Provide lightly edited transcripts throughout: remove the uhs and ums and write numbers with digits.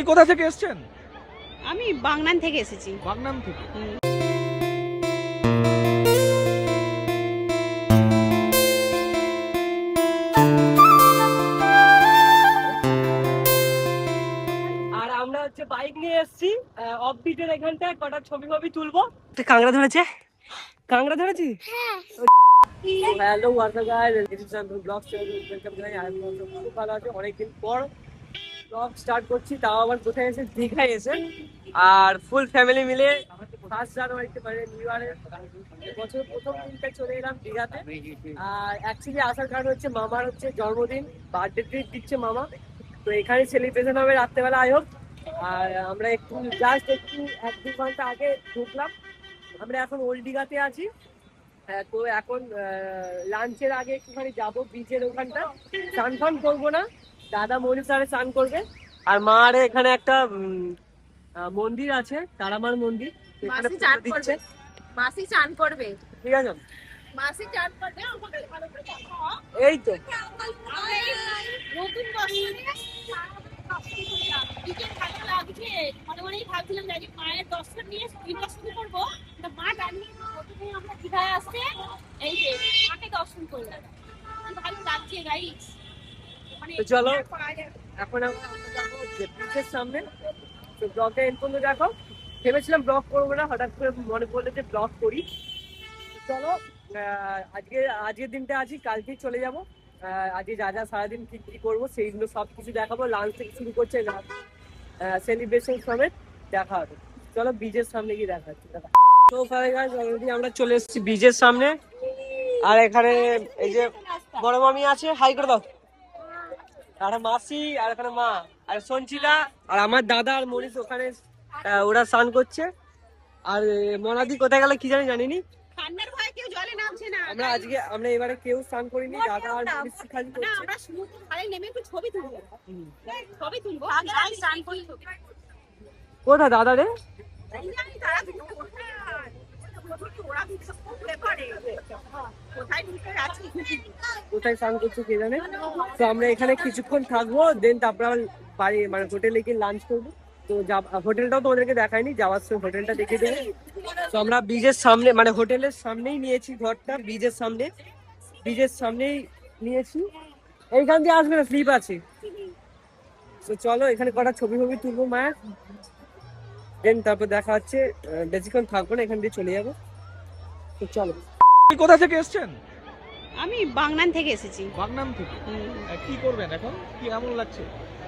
কোথা থেকে এসেছেন? আমি বাগনান থেকে এসেছি। বাগনান থেকে। আর আমরা হচ্ছে বাইক নিয়ে এসেছি অফবিটের এখানটায় কটা ছবি তুলবো। কাংড়া ধরেছে, কাংড়া ধরেছি। Hello what's up guys, this is Anand blog channel. Welcome guys, I am also খুব ভালো আছি। অনেকদিন পর ব্লগ স্টার্ট করছি, তাও আবার কোথায় এসে দীঘায় এসে। আর ফুল ফ্যামিলি মিলে 1 জানুয়ারিতে মানে নিউ ইয়ারের বছর প্রথম দিনটা চলে এলাম দীঘাতে। আর অ্যাকচুয়ালি আসার কারণ হচ্ছে মামার হচ্ছে জন্মদিন, বার্থডে ট্রিট দিচ্ছে মামা। তো এখানে সেলিব্রেশন হবে রাত্রেবেলা, আই হোপ। আর আমরা একটু জাস্ট একটু 1-2 ঘন্টা আগে ঢুকলাম। আমরা এখন ওল্ড দীঘাতে আছি। তো এখন লাঞ্চের আগে একটুখানি যাবো বিচের ওখানটা। স্নান ফান করবো না, দাদা মনীষারে স্নান করবে। আর মার এখানে একটা মন্দির আছে, তারামার মন্দির, এখানে পুজো দিচ্ছে। মাসি চান করবে। ঠিক আছে, মাসি চান করবে। আমাকে ভালো করে দেখাও। এই তো নতুন বিকেল ভালো লাগছে। মনে মনেই ভাবছিলাম যে মায়ের দর্শন নিয়ে দিনটা শুরু করবো। মা জানি প্রথমে আমরা দীঘায় আসতে এই যে মাকে দর্শন করলাম, ভালো লাগছে গাইস। তো চলো এখন আমরা যাবো বিচের সামনে। তো ব্লগটা এন্ড পর্যন্ত দেখো। ভেবেছিলাম ব্লগ করবো না, হঠাৎ করে মনে পড়লো যে ব্লগ করি। চলো আজকের দিনটা আছি, কালকেই চলে যাবো। আজকে যা যা সারাদিন ঠিক কি করবো সেইগুলো সব কিছু দেখাবো। লাঞ্চ থেকে শুরু করছে সেলিব্রেশন সমেত দেখা হবে। চলো বিচের সামনে গিয়ে দেখা হচ্ছে। তো অলরেডি আমরা চলে এসেছি বিচের সামনে। আর এখানে এই যে বড় মামি আছে, হাই করে দাও। আর মাসি, আর এখানে মা, আর সঞ্চিতা, আর আমার দাদা আর মনীষ ওখানে ওরা স্নান করছে। আর মনাদি কোথায় গেল কি জানিনি। ঠান্ডার ভয়ে কেউ জলে নামছে না। আমরা এবারে কেউ স্নান করিনি, দাদা আর মনীষ খালি করছে। না, আমরা সমুদ্রের ধারে নেমে একটু ছবি তুলবো। আগে স্নান করি। কোথায় দাদা রে? কোথায় স্নান করছে কে জানে। তো আমরা এখানে কিছুক্ষণ থাকবো, দেন তারপর বাড়ি মানে হোটেলে গিয়ে লাঞ্চ করবো। তো হোটেলটাও তোমাদেরকে দেখায়নি, যাওয়ার সময় হোটেলটা দেখে দেবে। তো আমরা ব্রিজের সামনে মানে হোটেলের সামনেই নিয়েছি ঘরটা, ব্রিজের সামনেই নিয়েছি। এইখান দিয়ে আসবে না, স্লিপ আছে। তো চলো এখানে কটা ছবি তুলবো মায়ের, দেন তারপর দেখা হচ্ছে। বেশিক্ষণ থাকবো না, এখান দিয়ে চলে যাবো। তো চলো। কোথা থেকে এসেছেন? আমি বাগনান থেকে এসেছি। বাগনান থেকে। কি করবেন এখন? কি এমন লাগছে?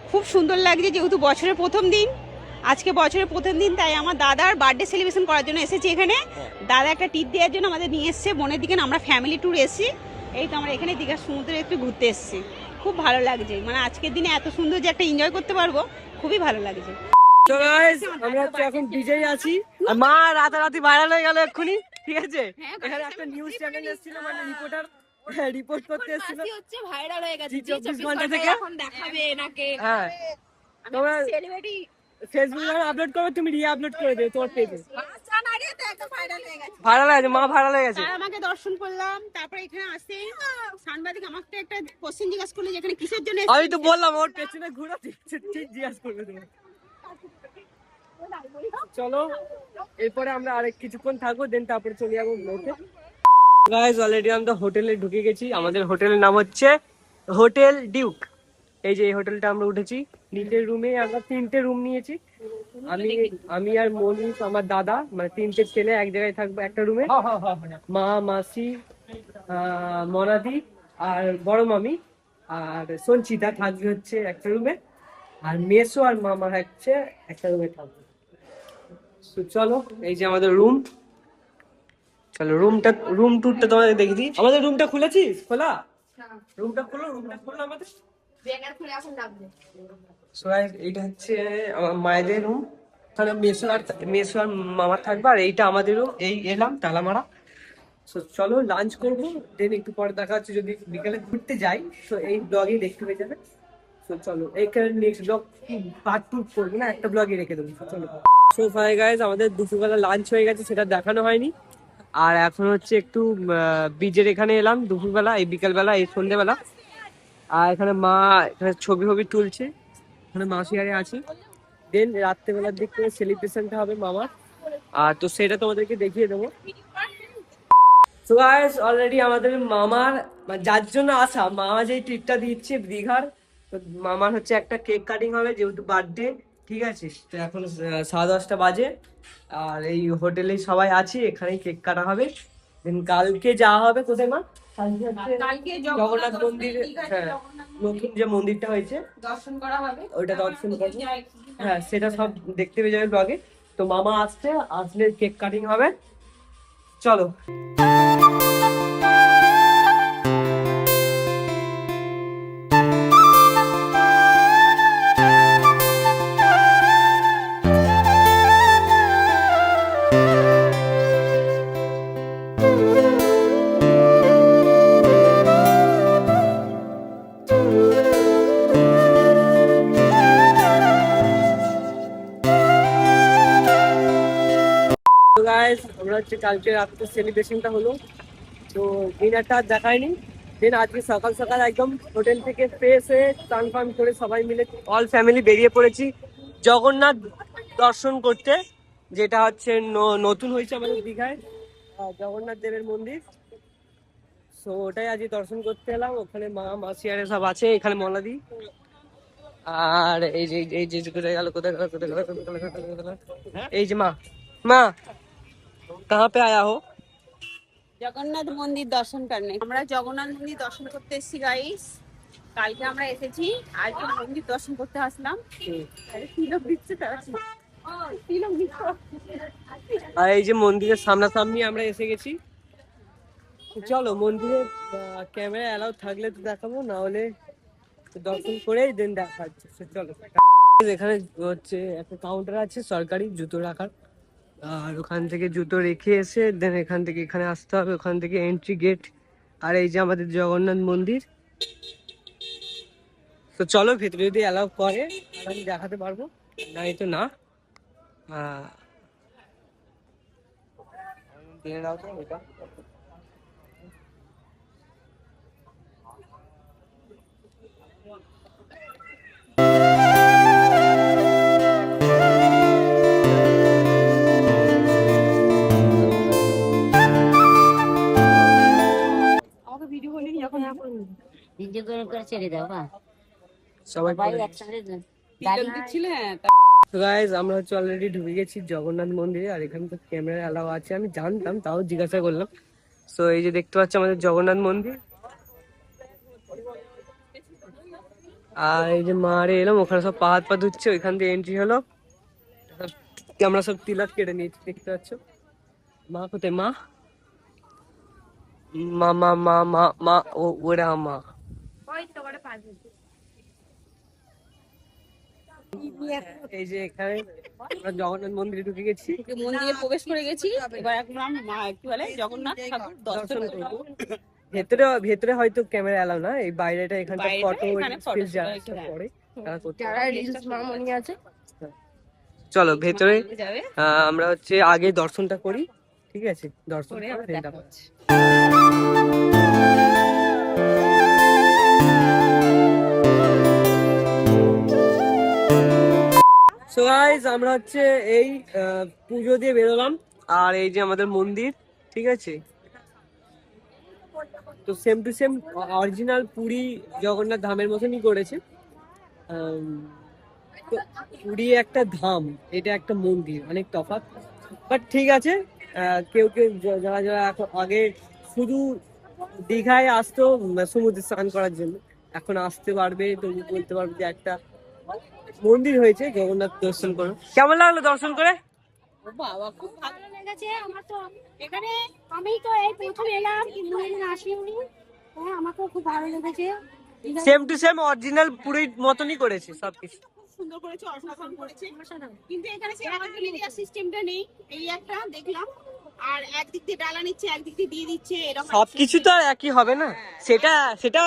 খুব সুন্দর লাগছে, যেহেতু বছরের প্রথম দিন, আজকে বছরের প্রথম দিন, তাই আমার দাদার বার্থডে সেলিব্রেশন করার জন্য এসেছি এখানে। দাদা একটা টিপ দেওয়ার জন্য আমাদের নিয়ে এসেছে বোনের দিকে। আমরা ফ্যামিলি ট্যুর এসেছি। এই তো আমরা এখানে দীঘার সমুদ্রে একটু ঘুরতে এসেছি। খুব ভালো লাগছে, মানে আজকের দিনে এত সুন্দর যে একটা এনজয় করতে পারবো, খুবই ভালো লাগছে। তো গাইস আমরা তো এখন বিজেই আছি। আর মা রাতারাতি ভাইরাল হয়ে গেল এক্ষুনি, ঠিক আছে। এখানে একটা নিউজ চ্যানেল এসেছিল, মানে রিপোর্ট করতে এসেছিল। হচ্ছে ভাইরাল হয়ে গেছে 24 ঘন্টা থেকে। এখন দেখাবে এনাকে। হ্যাঁ, তোমরা সেলিব্রিটি ফেসবুকে আপলোড করবে, তুমি রি-আপলোড করে দেবে তোমার পেজে। বাচ্চান আগে তো একদম ভাইরাল হয়ে গেছে। ভাইরাল হয়ে গেছে, মা ভাইরাল হয়ে গেছে। তার আমাকে দর্শন করলাম, তারপরে এখানে আসে সাংবাদিক আমাকে একটা কোশ্চেন জিজ্ঞাসা করলো যে এখানে কিসের জন্য আমি তো বললাম ওর পেছনে ঘুরো, ঠিক জিজ্ঞাসা করবে তুমি। চলো এরপরে আমরা আরেক কিছুক্ষণ থাকবো, দেন তারপরে চলে যাবো বলতে। গাইস অলরেডি আমরা হোটেলে ঢুকে গেছি। আমাদের হোটেলের নাম হচ্ছে হোটেল ডিউক। এই যে এই হোটেলটা আমরা উঠেছি। নিচের রুমে আমরা 3টে রুম নিয়েছি। আমি আর মনীষ, আমার দাদা, মানে 3টে ছেলে এক জায়গায় থাকবো একটা রুমে। মা, মাসি, মনাদি আর বড় মামি আর সঞ্চিতা থাকবে হচ্ছে একটা রুমে। আর মেসো আর মামা হচ্ছে একটা রুমে থাকবে। চলো এই যে আমাদের রুম। চলো রুম টুরটা তোমাদের দেখে দিই। আমাদের রুমটা খুলেছিস? খোলা? রুমটা খোলো আমাদের। এইটা হচ্ছে আমার মায়েদের রুম। তাহলে মেসো আর মামা থাকবে, আর এইটা আমাদের রুম। এই এলাম তালা মারা। চলো লাঞ্চ করবো, দেন একটু পরে দেখা হচ্ছে। যদি বিকালে ঘুরতে যাই তো এই ব্লগেই দেখতে পেয়ে যাবে। তো চলো এইখানে নেক্সট ব্লগ পার্ট 2 করবো না, একটা ব্লগই রেখে দেবো। চলো। সো ফাই গাইস, আমাদের দুপুরবেলা লাঞ্চ হয়ে গেছে, সেটা দেখানো হয়নি। আর এখন হচ্ছে একটু বিচের এখানে এলাম দুপুরবেলা, এই বিকালবেলা, এই সন্ধ্যেবেলা। আর এখানে মা এখানে ছবি তুলছে, এখানে মাসি আরে আছে। দেন রাত্রেবেলার দিক থেকে সেলিব্রেশনটা হবে মামার, আর তো সেটা তোমাদেরকে দেখিয়ে দেবো। সো গাইস অলরেডি আমাদের মামার যার জন্য আসা, মামা যেই ট্রিটটা দিচ্ছে দীঘার, তো মামার হচ্ছে একটা কেক কাটিং হবে যেহেতু বার্থডে, ঠিক আছে? তো এখন 10:30 বাজে, আর এই হোটেলে সবাই আছি, এখানেই কেক কাটা হবে। দেন কালকে যাওয়া হবে কোথায় মা? কালকে হচ্ছে জগন্নাথ মন্দির, হ্যাঁ নতুন যে মন্দিরটা হয়েছে দর্শন করা হবে, ওইটা দর্শন করবো। হ্যাঁ সেটা সব দেখতে পেয়ে যাবে ব্লগে। তো মামা আসলে কেক কাটিং হবে, চলো। তো গাইস আমরা হচ্ছে কালকে রাত্রে সেলিব্রেশনটা হলো, তো ডিনারটা আর দেখায়নি। দেন আজকে সকাল সকাল একদম হোটেল থেকে ফ্রেশ হয়ে স্নান ফান করে সবাই মিলে অল ফ্যামিলি বেরিয়ে পড়েছি জগন্নাথ দর্শন করতে, যেটা হচ্ছে নতুন হয়েছে আমাদের দীঘায়, জগন্নাথ দেবের মন্দির। সো ওটাই আজকে দর্শন করতে এলাম। ওখানে মা মাসি আরে সব আছে, এখানে মলাদি। আর এই যে কোথায় গেল, কোথায় গেল, কোথায় গেল, কোথায় গেল? এই যে মা, মা कहाँ पे आया हो? জগন্নাথ মন্দির দর্শন করনে। আমরা জগন্নাথ মন্দির দর্শন করতে এসেছি গাইস। কালকে আমরা এসেছি, আজকে মন্দির দর্শন করতে আসলাম। আরে তিলক দিচ্ছে তারা, তিলক দিচ্ছে। আর এই যে মন্দিরের সামনাসামনি আমরা এসে গেছি। তো চলো মন্দিরে ক্যামেরা অ্যালাউ থাকলে তো দেখাবো, না হলে দর্শন করেই দেন দেখা হচ্ছে। চলো। এখানে হচ্ছে একটা কাউন্টার আছে সরকারি জুতো রাখার, আর ওখান থেকে জুতো রেখে এসে দেন এখান থেকে এখানে আসতে হবে, ওখান থেকে এন্ট্রি গেট। আর এই যে আমাদের জগন্নাথ মন্দির। তো চলো ভেতরে যদি অ্যালাউ করে আমি দেখাতে পারবো, নাই তো না। দিয়ে দাও তো এটা। আমাকে ভিডিও বলিনি যখন ভিডিও করে ছেড়ে দাও বা সবাই ভাই একসাথে তিলক দিচ্ছিলেন। তো গাইস আমরা হচ্ছে অলরেডি ঢুকে গেছি জগন্নাথ মন্দিরে, আর এখানে তো ক্যামেরা অ্যালাউ আছে আমি জানতাম, তাও জিজ্ঞাসা করলাম। তো এই যে দেখতে পাচ্ছ আমাদের জগন্নাথ মন্দির, আর এই যে মারে এলাম, ওখানে সব পা হাত পা ধুচ্ছে, ওইখান দিয়ে এন্ট্রি হলো। আমরা সব তিলক কেটে নিয়েছি দেখতে পাচ্ছ। মা কোথায় মা? মা মা মা মা মা ও ওরা মা। এই যে এখানে আমরা জগন্নাথ মন্দিরে ঢুকে গেছি, মন্দিরে প্রবেশ করে গেছি। এবার এখন আমরা কি বলে জগন্নাথ ঠাকুর দর্শন করবো। ভেতরে হয়তো ক্যামেরা এলাও না, এই বাইরেটা এখানটা বাইরেটা ফটো এখানে photo যারা হ্যাঁ। করে তারা করতে যারা পারে। রিলস মামনি আছে চলো ভেতরে যাবে আমরা হচ্ছে আগে দর্শনটা করি, ঠিক আছে? দর্শন করে করে আমরা then দেখা তারপর- হচ্ছে। So guys, আমরা হচ্ছে এই পুজো দিয়ে বেরোলাম, আর এই যে আমাদের মন্দির, ঠিক আছে? তো same to same original Puri Jagannath ধামের মতনই করেছে। তো পুরী একটা ধাম, এটা একটা মন্দির, অনেক তফাৎ। বাট ঠিক আছে, কেউ কেউ যারা যারা আগে শুধু দীঘায় আসতো সমুদ্রে স্নান করার জন্য, এখন আসতে পারবে, তুমি বলতে পারবে যে একটা মন্দির হয়েছে, জগন্নাথ দর্শন করো। কেমন লাগলো দর্শন করে? ও বাবা খুব ভালো। ভালো লেগেছে আমার তো। এখানে আমি তো এই প্রথম এলাম, কিন্তু এখানে আসিনি। হ্যাঁ আমাকেও খুব ভালো লেগেছে। সেম টু সেম অরিজিনাল পুরীর মতনই করেছে সবকিছু। খুব সুন্দর করেছে, অসাধারণ করেছে। কিন্তু এখানে সেই আবার সিস্টেমটা নেই, এই একটা দেখলাম। আর একদিক দিয়ে ডালা নিচ্ছে, একদিক দিয়ে দিয়ে দিচ্ছে, এরকম সবকিছু তো আর একই হবে না, সেটা সেটা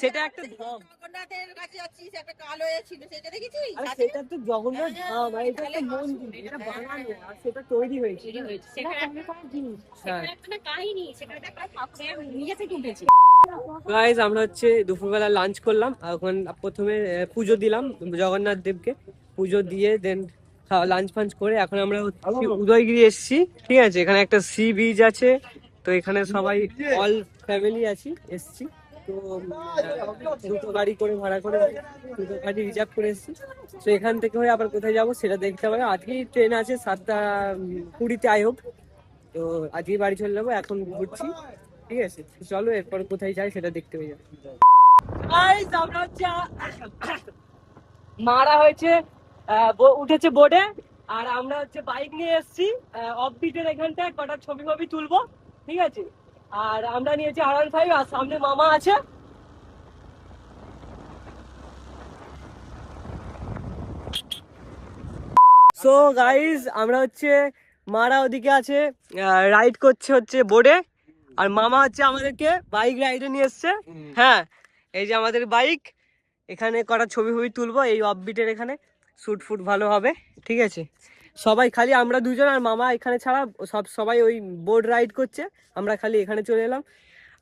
সেটা একটা ধাম। জগন্নাথের কাছে যাচ্ছিস, একটা কালো এ ছিল, সেটা দেখেছিস? আরে সেটা তো জগন্নাথ ধাম, আর এটা একটা মন্দির, এটা বানানো আর সেটা তৈরি হয়েছে। সেখানে একটা জিনিস, হ্যাঁ সেখানে একটা কাহিনী, সেখানে একটা ঠাকুরের নিজে থেকে উঠেছে। গাইস আমরা হচ্ছে দুপুরবেলা লাঞ্চ করলাম, আর ওখানে প্রথমে পুজো দিলাম জগন্নাথ দেবকে। পুজো দিয়ে দেন লাঞ্চ ফাঞ্চ করে এখন আমরা হচ্ছে উদয়গিরি এসেছি, ঠিক আছে। এখানে একটা সি বিচ আছে, তো এখানে সবাই অল ফ্যামিলি আছি এসছি। তো দুটো গাড়ি করে ভাড়া করে দুটো গাড়ি রিজার্ভ করে এসেছি। তো এখান থেকে হয়ে আবার কোথায় যাবো সেটা দেখতে হবে। আজকেই ট্রেন আছে 7:20 আই হোপ। তো আজকেই বাড়ি চলে যাবো, এখন ঘুরছি, ঠিক আছে। চলো এরপর কোথায় যাই সেটা দেখতে হয়ে যাবে। মারা হয়েছে উঠেছে বোর্ডে, আর আমরা হচ্ছে বাইক নিয়ে এসেছি অফ বিটের এখানটায় কটা ছবি ফবি তুলবো, ঠিক আছে। আর আমরা নিয়েছি R15 আর সামনে মামা আছে। সো গাইজ আমরা হচ্ছে মারা ওদিকে আছে রাইড করছে হচ্ছে বোর্ডে, আর মামা হচ্ছে আমাদেরকে বাইক রাইডে নিয়ে এসছে। হ্যাঁ, এই যে আমাদের বাইক, এখানে কটা ছবি ফবি তুলবো এই অফবিটের এখানে, শুট ফুট ভালো হবে, ঠিক আছে। সবাই খালি আমরা দুজন আর মামা এখানে ছাড়া সবাই ওই বোর্ড রাইড করছে, আমরা খালি এখানে চলে এলাম।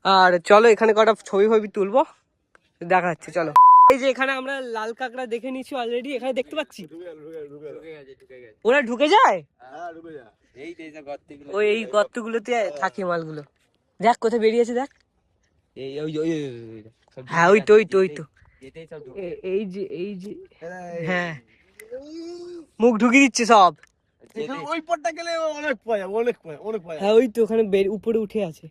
আর চলো এখানে কটা ছবি ফবি তুলবো, দেখা যাচ্ছে চলো। এই যে এখানে আমরা লাল কাঁকড়া দেখে নিচ্ছি অলরেডি, এখানে দেখতে পাচ্ছি ওরা ঢুকে যায়। ওই এই গর্তগুলোতে থাকে মালগুলো, দেখ কোথায় বেরিয়েছে দেখ। হ্যাঁ ওই তো এই যে হ্যাঁ মুখ ঢুকিয়ে দিচ্ছে সব। ওই পথটা গেলে অনেক পায়। হ্যাঁ ওই তো ওখানে উপরে উঠে আছে।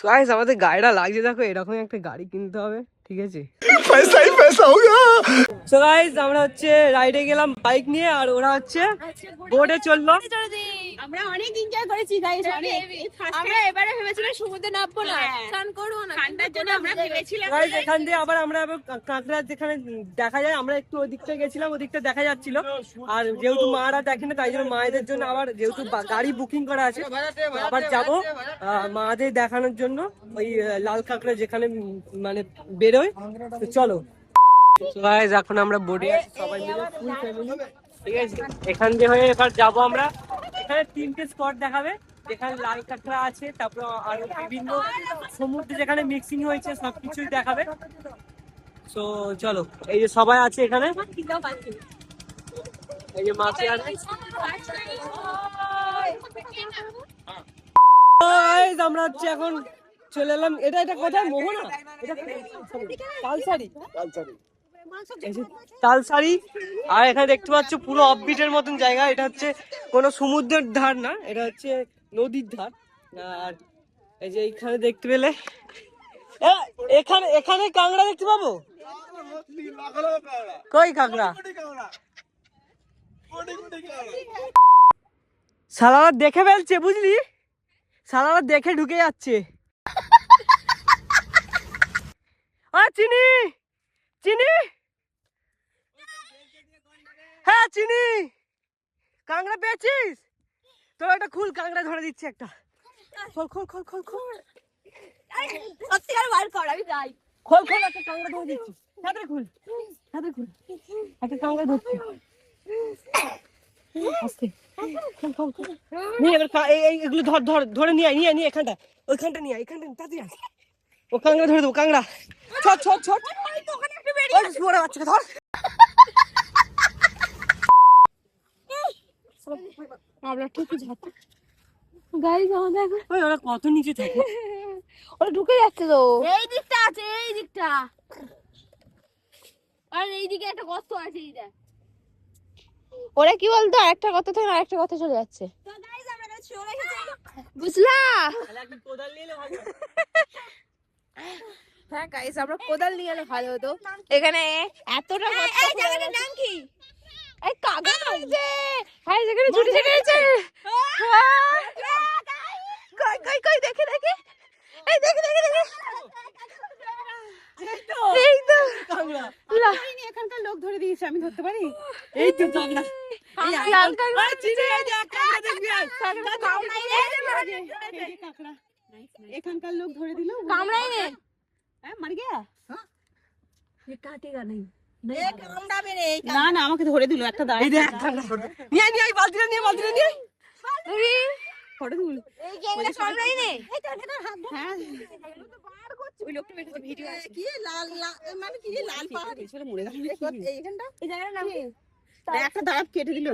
গাইস আমাদের গাড়িটা লাগছে, দেখো এরকম একটা গাড়ি কিনতে হবে, ঠিক আছে। সো গাইস আমরা হচ্ছে রাইডে গেলাম বাইক নিয়ে, আর ওরা হচ্ছে বোর্ডে চললো। আমরা অনেক এনজয় করেছি গাইস, অনেক। আমরা এবারে ভেবেছিলাম সমুদ্রে নামবো না, স্নান করবো না, ঠান্ডার জন্য আমরা ভেবেছিলাম গাইস এখান দিয়ে আবার আমরা কাঁকড়া যেখানে দেখা যায়, আমরা একটু ওই দিকটা গেছিলাম, ওদিকটা দেখা যাচ্ছিল। আর যেহেতু মারা দেখে না, তাই জন্য মায়েদের জন্য আবার যেহেতু গাড়ি বুকিং করা আছে, আবার যাবো মাদের দেখানোর জন্য ওই লাল কাঁকড়া যেখানে মানে বেরোয়। তো চলো গাইস এখন আমরা বোর্ডে আছি সবাই মিলে ফুল ফ্যামিলি, ঠিক আছে। এখান দিয়ে হয়ে এবার যাবো আমরা, এখানে 3টে স্পট দেখাবে যেখানে লাল কাঁকড়া আছে, তারপর আরো বিভিন্ন সমুদ্রে যেখানে মিক্সিং হয়েছে সবকিছুই দেখাবে। তো চলো এই যে সবাই আছে এখানে, এই যে মাছি আছে। আমরা হচ্ছে এখন চলে এলাম, এটা কোথায় মোহনা, এটা তালসারি। আর এখানে দেখতে পাচ্ছ পুরো অফবিটের মতন জায়গা, এটা হচ্ছে কোনো সমুদ্রের ধার না, এটা হচ্ছে নদীর ধার। আর এই যে এইখানে দেখতে পেলে এখানে কাঁকড়া দেখতে পাবো। কই কাঁকড়া? শালারা দেখে ফেলছে বুঝলি, শালারা দেখে ঢুকে যাচ্ছে। চিনি চিনি, হ্যাঁ চিনি। কাঁকড়া পেয়েছিস? তোর একটা খুল, কাঁকড়া ধরে দিচ্ছে একটা। খোল খোল খোল খোল খোল, সত্যিকার বার কর, আমি যাই। খোল খোল, একটা কাঁকড়া ধরে দিচ্ছি। তাড়াতাড়ি খুল, তাড়াতাড়ি খুল, একটা কাঁকড়া ধরছি। আস্তে খোল খোল খোল, নিয়ে এবার এগুলো ধরে নিয়ে নিয়ে এখানটা, ওইখানটা নিয়ে এখানটা তাড়াতাড়ি আস। ও কাঁকড়া ধরে দেবো, কাঁকড়া ছোট ছোট ছোট, বড় বাচ্চাকে ধর। গাইস আমাদের ওই ওরা কত নিচে থাকে, ওরা ঢুকে যাচ্ছে তো। এই দিকটা আছে, এই দিকটা, আর এই দিকে একটা গর্ত আছে, এই দেখ। ওরা কি বলতো, আরেকটা কথা থেকে আরেকটা কথা চলে যাচ্ছে। তো গাইস আমরা কাছে চলে এসেছি, বুঝলা? কোদাল নিয়ে ভালো। হ্যাঁ গাইস আমরা কোদাল নিয়ে এলে ভালো হতো। এখানে এতটা কষ্ট, এই জায়গাটার নাম কি? এই কাগা আছে, হ্যাঁ যেখানে ছুটি ছেড়েছে। কই কই কই, দেখে দেখে, এই দেখে দেখে দেখে, এই তো কাঁকড়া। এখানকার লোক ধরে দিয়েছে, আমি ধরতে পারি? এই তো কাঁকড়া, লাল কাঁকড়া চিনি, এই যে কাঁকড়া দেখবি আজ। কাঁকড়া এখানকার লোক ধরে দিল, কামড়াই নে, মার গিয়া। ये काटेगा नहीं, না না আমাকে ধরে দিল একটা দাঁড়িয়ে। এই দেখ কাঁকড়া, নিয়ে নিয়ে বালতিটা নিয়ে, বালতিটা নিয়ে। ফটো তুল এই যে এগুলো সব নাই রে এই তো এটা হাত ধরে হ্যাঁ ওই লোকটা বেরিয়েছে ভিডিও আছে কি লাল মানে কি লাল পাহাড় পিছনে মরে গেল এইখানটা এই জায়গাটার নাম কি একটা দাঁত কেটে দিল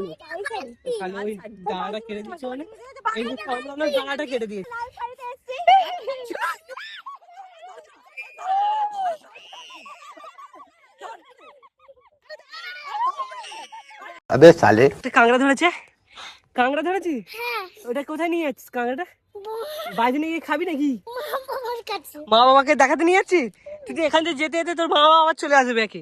তাহলে ওই দাঁড়াটা কেটে দিচ্ছে মানে এই যে আমরা দাঁড়াটা কেটে দিয়েছি। লাল শাড়িতে এসেছি अबे साले কাঁকড়া ধরেছে, কাঁকড়া ধরেছি। হ্যাঁ ওটা কোথায় নিয়ে যাচ্ছিস কাঁকড়াটা? বাড়িতে নিয়ে গিয়ে খাবি নাকি? মামা কাছে মা বাবাকে দেখাতে নিয়ে যাচ্ছিস? তুই তো এখান থেকে যেতে যেতে তোর মা বাবা আবার চলে আসবে একে।